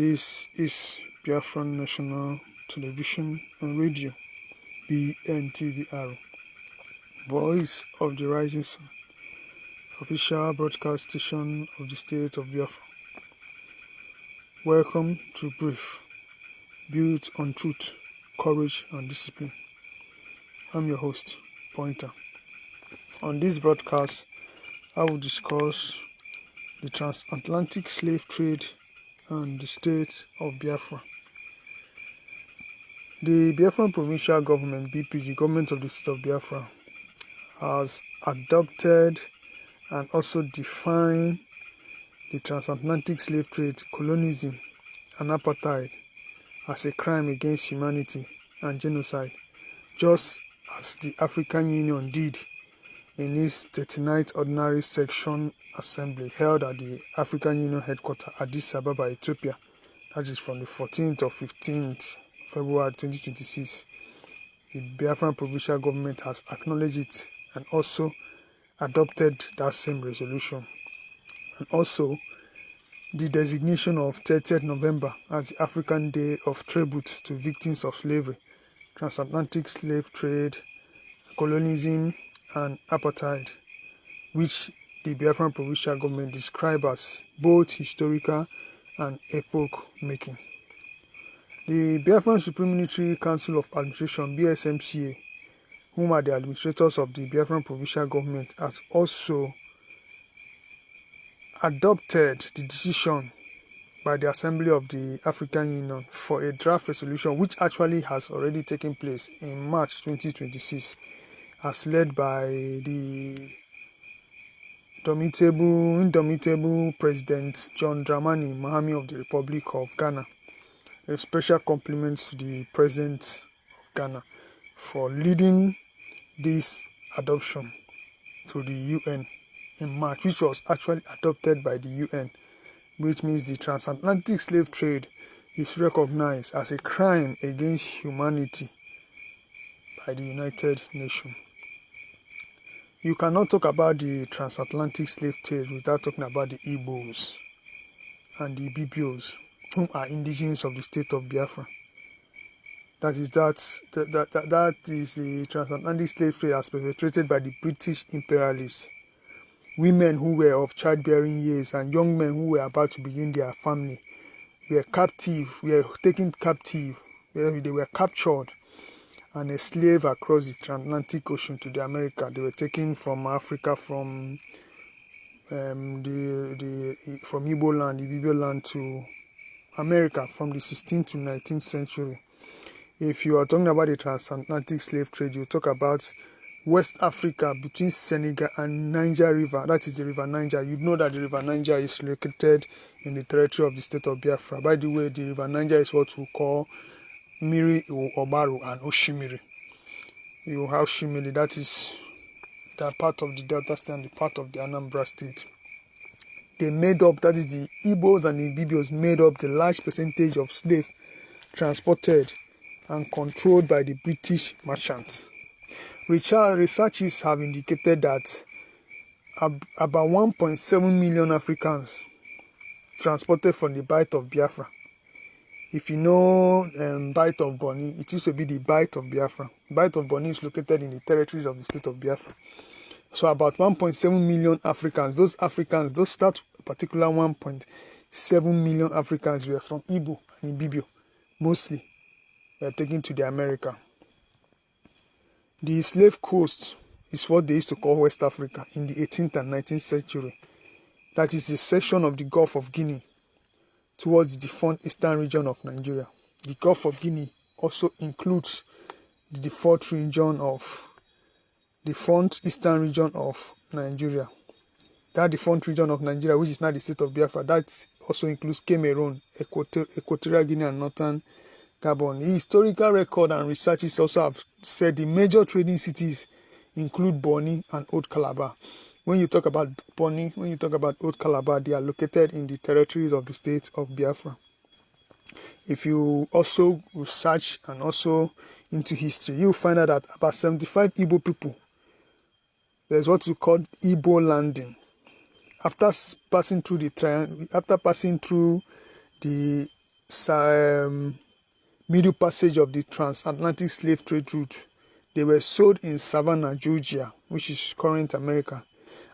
This is Biafran National Television and Radio, BNTVR, Voice of the Rising Sun, official broadcast station of the state of Biafra. Welcome to Brief, built on truth, courage, and discipline. I'm your host, Pointer. On this broadcast, I will discuss the transatlantic slave trade and the state of Biafra. The Biafran provincial government, BP, the government of the state of Biafra, has adopted and also defined the transatlantic slave trade, colonialism, and apartheid as a crime against humanity and genocide, just as the African Union did in its 39th Ordinary Section Assembly held at the African Union headquarters, Addis Ababa, Ethiopia. That is from the 14th or 15th February 2026. The Biafran provincial government has acknowledged it and also adopted that same resolution. And also the designation of 30th November as the African Day of Tribute to victims of slavery, transatlantic slave trade, colonialism, and apartheid, which the Biafran provincial government described as both historical and epoch-making. The Biafran Supreme Military Council of Administration, BSMCA, whom are the administrators of the Biafran provincial government, has also adopted the decision by the Assembly of the African Union for a draft resolution, which actually has already taken place in March 2026, as led by the indomitable President John Dramani Mahama of the Republic of Ghana. A special compliment to the President of Ghana for leading this adoption to the UN in March, which was actually adopted by the UN, which means the transatlantic slave trade is recognized as a crime against humanity by the United Nations. You cannot talk about the transatlantic slave trade without talking about the Igbos and the Ibibios, whom are indigenes of the state of Biafra. That is the transatlantic slave trade as perpetrated by the British imperialists. Women who were of childbearing years and young men who were about to begin their family were taken captive, they were captured and enslaved across the Atlantic Ocean to the America. They were taken from Africa, from Igbo land, Ibibio land to America from the 16th to 19th century. If you are talking about the transatlantic slave trade, you talk about West Africa between Senegal and Niger River. That is the River Niger. You know that the River Niger is located in the territory of the state of Biafra. By the way, the River Niger is what we call Miri, Obaru, and Oshimiri. You have Shimiri, that is the part of the Delta State and the part of the Anambra State. They made up, that is the Igbos and the Ibibios made up the large percentage of slaves transported and controlled by the British merchants. Researchers have indicated that about 1.7 million Africans transported from the Bight of Biafra. If you know Bight of Boni, it used to be the Bight of Biafra. Bight of Boni is located in the territories of the state of Biafra. So about 1.7 million Africans, those that particular 1.7 million Africans were from Igbo and Ibibio, mostly. They were taken to the America. The slave coast is what they used to call West Africa in the 18th and 19th century. That is a section of the Gulf of Guinea towards the defunct eastern region of Nigeria. The Gulf of Guinea also includes the defunct eastern region of Nigeria. That defunct region of Nigeria, which is now the state of Biafra, that also includes Cameroon, Equatorial Guinea, and Northern Gabon. The historical record and researchers also have said the major trading cities include Boni and Old Calabar. When you talk about Boni, when you talk about Old Calabar, they are located in the territories of the state of Biafra. If you also research and also into history, you'll find out that about 75 Igbo people, there's what we call Igbo landing. After passing through the middle passage of the transatlantic slave trade route. They were sold in Savannah, Georgia, which is current America,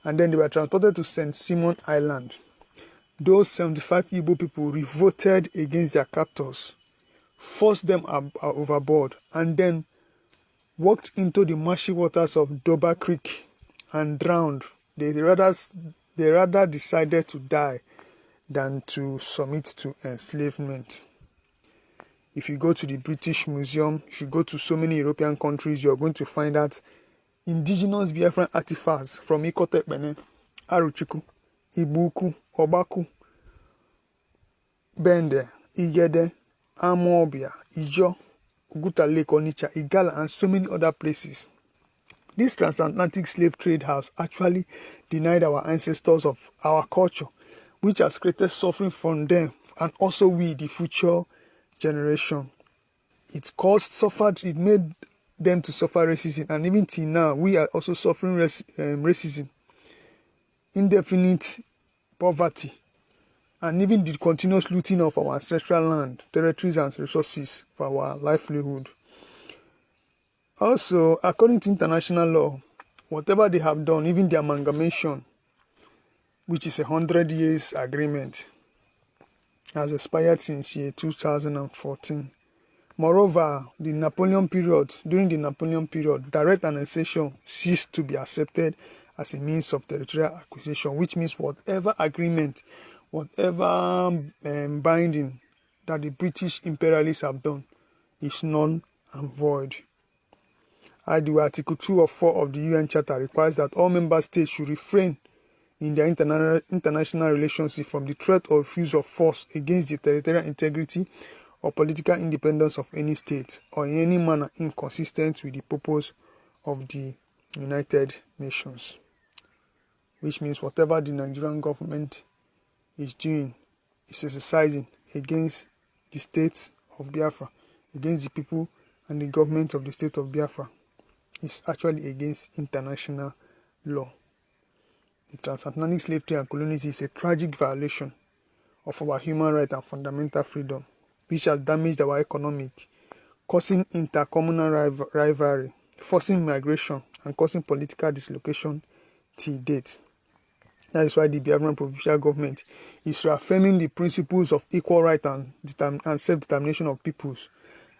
and then they were transported to St. Simon Island. Those 75 Igbo people revolted against their captors, forced them overboard, and then walked into the marshy waters of Dover Creek and drowned. They rather decided to die than to submit to enslavement. If you go to the British Museum, if you go to so many European countries, you're going to find that indigenous Biafran artifacts from Ikotepene, Aruchiku, Ibuku, Obaku, Bende, Igede, Amobia, Ijo, Oguta Lake, Onitsha, Igala, and so many other places. This transatlantic slave trade has actually denied our ancestors of our culture, which has created suffering from them and also we, the future generation. It made them to suffer racism, and even till now, we are also suffering racism, indefinite poverty, and even the continuous looting of our ancestral land, territories, and resources for our livelihood. Also, according to international law, whatever they have done, even the amalgamation, which is a 100 years agreement, has expired since year 2014. Moreover, during the Napoleon period, direct annexation ceased to be accepted as a means of territorial acquisition, which means whatever agreement, whatever binding that the British imperialists have done is null and void. Article 2 or 4 of the UN Charter requires that all member states should refrain in their international relationship from the threat of use of force against the territorial integrity or political independence of any state, or in any manner inconsistent with the purpose of the United Nations. Which means whatever the Nigerian government is doing is exercising against the state of Biafra, against the people and the government of the state of Biafra, is actually against international law. The transatlantic slave trade and colonialism is a tragic violation of our human rights and fundamental freedom, which has damaged our economy, causing intercommunal rivalry, forcing migration, and causing political dislocation till date. That is why the Biafran provincial government is reaffirming the principles of equal rights and self-determination of peoples,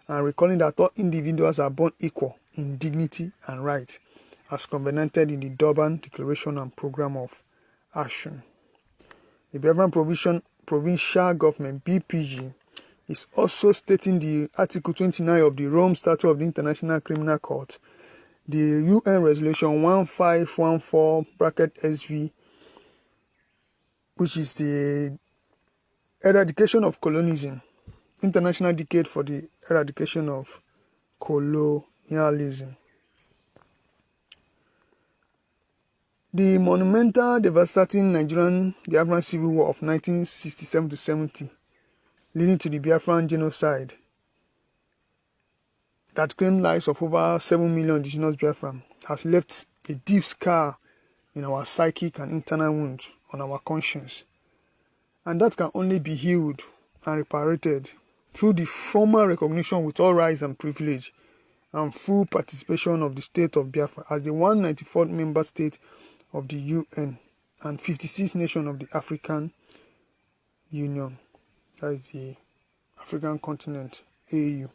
and recalling that all individuals are born equal in dignity and rights, as covenanted in the Durban Declaration and Program of Action. The Biafran provincial government, BPG, is also stating the Article 29 of the Rome Statute of the International Criminal Court, the UN Resolution 1514-SV, which is the eradication of colonialism, International Decade for the Eradication of Colonialism. The monumental, devastating Nigerian Biafran Civil War of 1967-70, leading to the Biafran genocide that claimed lives of over 7 million indigenous Biafran, has left a deep scar in our psychic and internal wounds on our conscience. And that can only be healed and reparated through the formal recognition with all rights and privilege and full participation of the state of Biafra as the 194th member state of the UN and 56th nation of the African Union, that is the African continent, AU.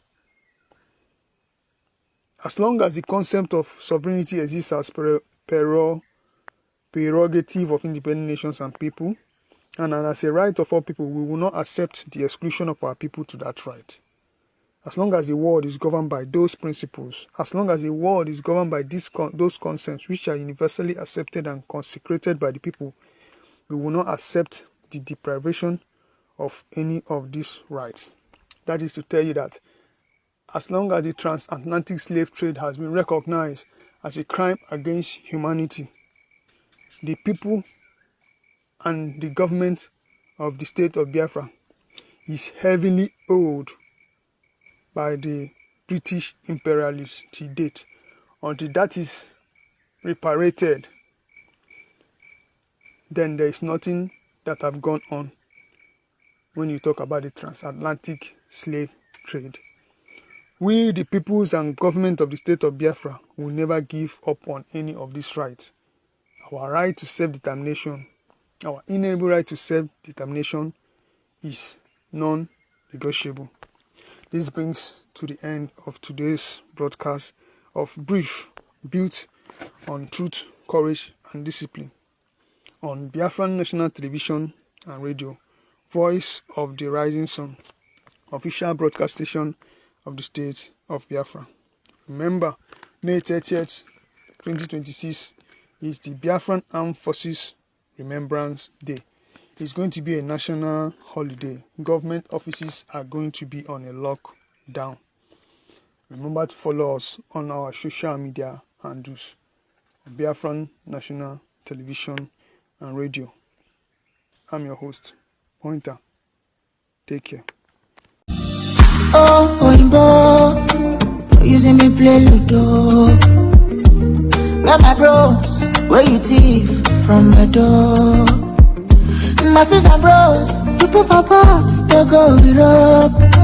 As long as the concept of sovereignty exists as prerogative of independent nations and people, and as a right of all people, we will not accept the exclusion of our people to that right. As long as the world is governed by those principles, as long as the world is governed by those concepts which are universally accepted and consecrated by the people, we will not accept the deprivation of any of these rights. That is to tell you that as long as the transatlantic slave trade has been recognized as a crime against humanity, the people and the government of the state of Biafra is heavily owed by the British imperialists to date. Until that is reparated, then there is nothing that have gone on when you talk about the transatlantic slave trade. We, the peoples and government of the state of Biafra, will never give up on any of these rights. Our right to self-determination, our inalienable right to self-determination is non-negotiable. This brings to the end of today's broadcast of Brief, built on truth, courage, and discipline, on Biafran National Television and Radio, Voice of the Rising Sun, official broadcast station of the state of Biafra. Remember, May 30th, 2026 is the Biafran Armed Forces Remembrance Day. It's going to be a national holiday. Government offices are going to be on a lockdown. Remember to follow us on our social media handles, Biafran National Television and Radio. I'm your host, Pointer. Take care. Oh, Oimbo, using me play Ludo. Where my bros, where you thief from my door. My sisters and bros, people for parts, they go Europe.